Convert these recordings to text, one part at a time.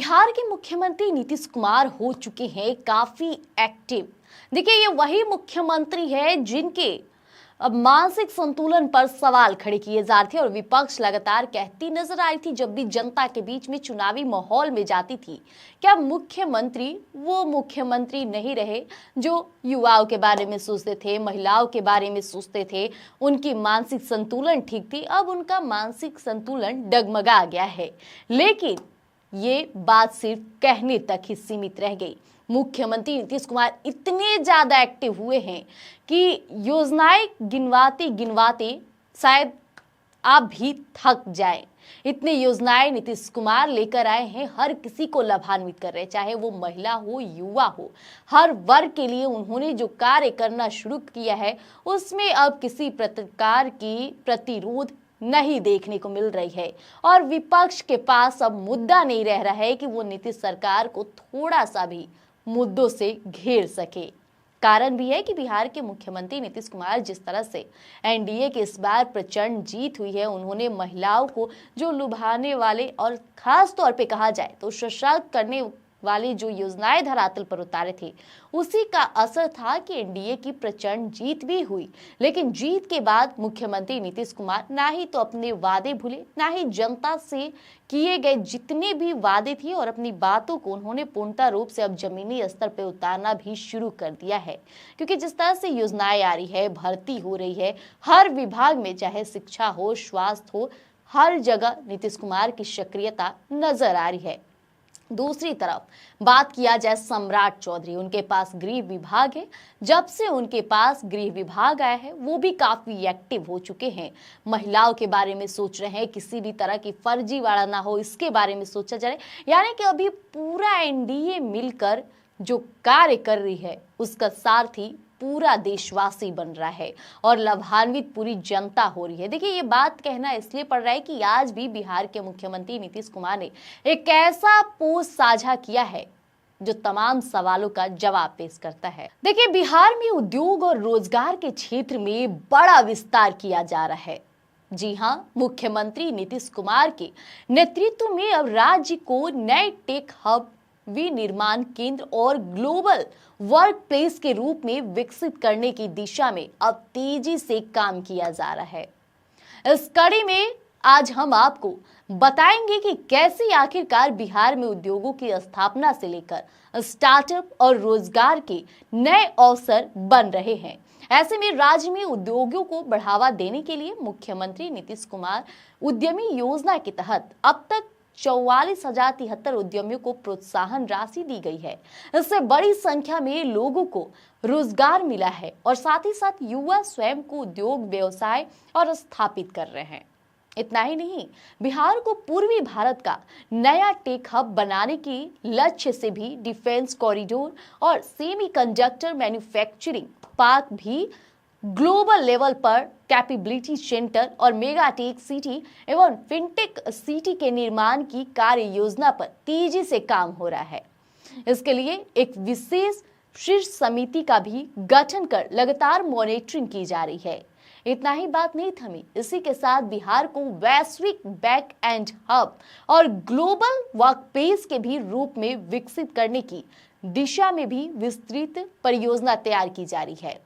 बिहार के मुख्यमंत्री नीतीश कुमार हो चुके हैं काफी एक्टिव। देखिए, ये वही मुख्यमंत्री है जिनके अब मानसिक संतुलन पर सवाल खड़े किए जा रहे थे और विपक्ष लगातार कहती नजर आई थी जब भी जनता के बीच में चुनावी माहौल में जाती थी। क्या मुख्यमंत्री वो मुख्यमंत्री नहीं रहे जो युवाओं के बारे में सोचते थे, महिलाओं के बारे में सोचते थे, उनकी मानसिक संतुलन ठीक थी। अब उनका मानसिक संतुलन डगमगा गया है, लेकिन ये बात सिर्फ कहने तक ही सीमित रह गई। मुख्यमंत्री नीतीश कुमार इतने ज्यादा एक्टिव हुए हैं कि योजनाएं गिनवाते गिनवाते शायद आप भी थक जाएं। इतनी योजनाएं नीतीश कुमार लेकर आए हैं, हर किसी को लाभान्वित कर रहे हैं, चाहे वो महिला हो, युवा हो, हर वर्ग के लिए उन्होंने जो कार्य करना शुरू किया है उसमें अब किसी प्रकार की प्रतिरोध नहीं देखने को मिल रही है। और विपक्ष के पास अब मुद्दा नहीं रह रहा है कि वो नीतीश सरकार को थोड़ा सा भी मुद्दों से घेर सके। कारण भी है कि बिहार के मुख्यमंत्री नीतीश कुमार जिस तरह से एनडीए की इस बार प्रचंड जीत हुई है, उन्होंने महिलाओं को जो लुभाने वाले और खास तौर पे कहा जाए तो सशक्त करने वाली जो योजनाएं धरातल पर उतारे थे, उसी का असर था कि एनडीए की प्रचंड जीत भी हुई। लेकिन जीत के बाद मुख्यमंत्री नीतीश कुमार ना ही तो अपने वादे भूले, ना ही जनता से किए गए जितने भी वादे थे और अपनी बातों को उन्होंने पूर्णतः रूप से अब जमीनी स्तर पर उतारना भी शुरू कर दिया है। क्योंकि जिस तरह से योजनाएं आ रही है, भर्ती हो रही है, हर विभाग में, चाहे शिक्षा हो, स्वास्थ्य हो, हर जगह नीतीश कुमार की सक्रियता नजर आ रही है। दूसरी तरफ बात किया जाए सम्राट चौधरी, उनके पास गृह विभाग है। जब से उनके पास गृह विभाग आया है वो भी काफी एक्टिव हो चुके हैं। महिलाओं के बारे में सोच रहे हैं, किसी भी तरह की फर्जीवाड़ा ना हो इसके बारे में सोचा जा रहा है। यानी कि अभी पूरा एनडीए मिलकर जो कार्य कर रही है उसका सारथी पूरा देशवासी बन रहा है और लाभान्वित पूरी जनता हो रही है। देखिए, ये बात कहना इसलिए पड़ रहा है कि आज भी बिहार के मुख्यमंत्री नीतीश कुमार ने एक ऐसा पोस्ट साझा किया है जो तमाम सवालों का जवाब पेश करता है। देखिए, बिहार में उद्योग और रोजगार के क्षेत्र में बड़ा विस्तार किया जा रहा है। जी हाँ, मुख्यमंत्री नीतीश कुमार के नेतृत्व में अब राज्य को नए टेक हब, विनिर्माण केंद्र और ग्लोबल वर्क प्लेस के रूप में विकसित करने की दिशा में अब तेजी से काम किया जा रहा है। इस कड़ी में आज हम आपको बताएंगे कि कैसे आखिरकार बिहार में उद्योगों की स्थापना से लेकर स्टार्टअप और रोजगार के नए अवसर बन रहे हैं। ऐसे में राज्य में उद्योगों को बढ़ावा देने के लिए मुख्यमंत्री नीतीश कुमार उद्यमी योजना के तहत अब तक 44,073 उद्यमियों को प्रोत्साहन राशि दी गई है। इससे बड़ी संख्या में लोगों को रोजगार मिला है और साथ ही साथ युवा स्वयं को उद्योग व्यवसाय और स्थापित कर रहे हैं। इतना ही नहीं, बिहार को पूर्वी भारत का नया टेक हब बनाने के लक्ष्य से भी डिफेंस कॉरिडोर और सेमीकंडक्टर मैन्युफैक्चरिंग पार्क भी, ग्लोबल लेवल पर कैपेबिलिटी सेंटर और मेगा टेक सिटी एवं फिनटेक सिटी के निर्माण की कार्य योजना पर तेजी से काम हो रहा है। इसके लिए एक विशेष शीर्ष समिति का भी गठन कर लगातार मॉनिटरिंग की जा रही है। इतना ही बात नहीं थमी, इसी के साथ बिहार को वैश्विक बैक एंड हब और ग्लोबल वर्कप्लेस के भी रूप में विकसित करने की दिशा में भी विस्तृत परियोजना तैयार की जा रही है।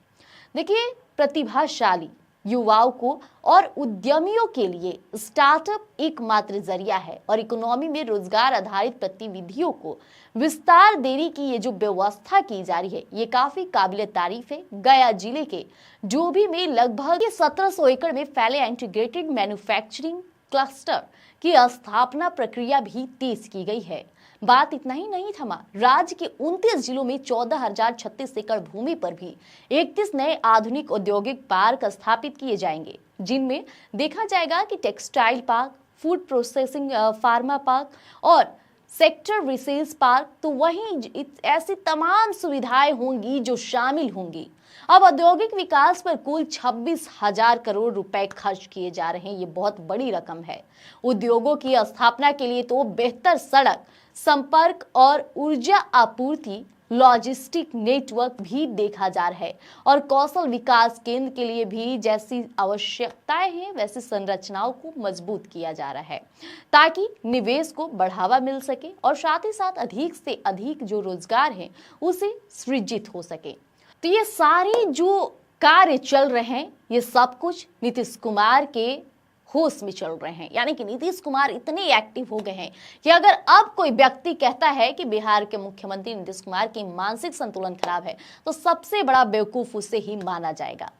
देखिए, प्रतिभाशाली युवाओं को और उद्यमियों के लिए स्टार्टअप एकमात्र जरिया है और इकोनॉमी में रोजगार आधारित गतिविधियों को विस्तार देने की ये जो व्यवस्था की जा रही है ये काफी काबिले तारीफ है। गया जिले के डोभी में लगभग 1700 एकड़ में फैले इंटीग्रेटेड मैन्युफैक्चरिंग क्लस्टर की स्थापना प्रक्रिया भी तेज की गई है। बात इतना ही नहीं थमा, राज्य के 29 जिलों में 14,036 एकड़ भूमि पर भी 31 नए आधुनिक औद्योगिक पार्क स्थापित किए जाएंगे, जिनमें देखा जाएगा कि textile park, food processing pharma park और सेक्टर रिसर्च पार्क। तो वहीं ऐसी तमाम सुविधाएं होंगी जो शामिल होंगी। अब औद्योगिक विकास पर कुल 26,000 करोड़ रुपए खर्च किए जा रहे हैं। ये बहुत बड़ी रकम है। उद्योगों की स्थापना के लिए तो बेहतर सड़क संपर्क और ऊर्जा आपूर्ति, लॉजिस्टिक नेटवर्क भी देखा जा रहा है और कौशल विकास केंद्र के लिए भी जैसी आवश्यकताएं हैं वैसी संरचनाओं को मजबूत किया जा रहा है ताकि निवेश को बढ़ावा मिल सके और साथ ही साथ अधिक से अधिक जो रोजगार है उसे सृजित हो सके। तो ये सारे जो कार्य चल रहे हैं ये सब कुछ नीतीश कुमार के होश में चल रहे हैं, यानी कि नीतीश कुमार इतने एक्टिव हो गए हैं कि अगर अब कोई व्यक्ति कहता है कि बिहार के मुख्यमंत्री नीतीश कुमार की मानसिक संतुलन खराब है तो सबसे बड़ा बेवकूफ उसे ही माना जाएगा,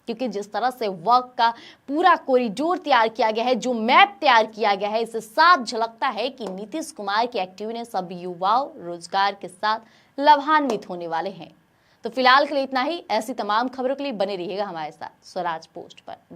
क्योंकि जिस तरह से वर्क का पूरा कॉरिडोर तैयार किया गया है, जो मैप तैयार किया गया है, इससे साफ झलकता है कि नीतीश कुमार की एक्टिवनेस अब युवाओं रोजगार के साथ लाभान्वित होने वाले हैं। तो फिलहाल के लिए इतना ही। ऐसी तमाम खबरों के लिए बने रहिएगा हमारे साथ स्वराज पोस्ट पर।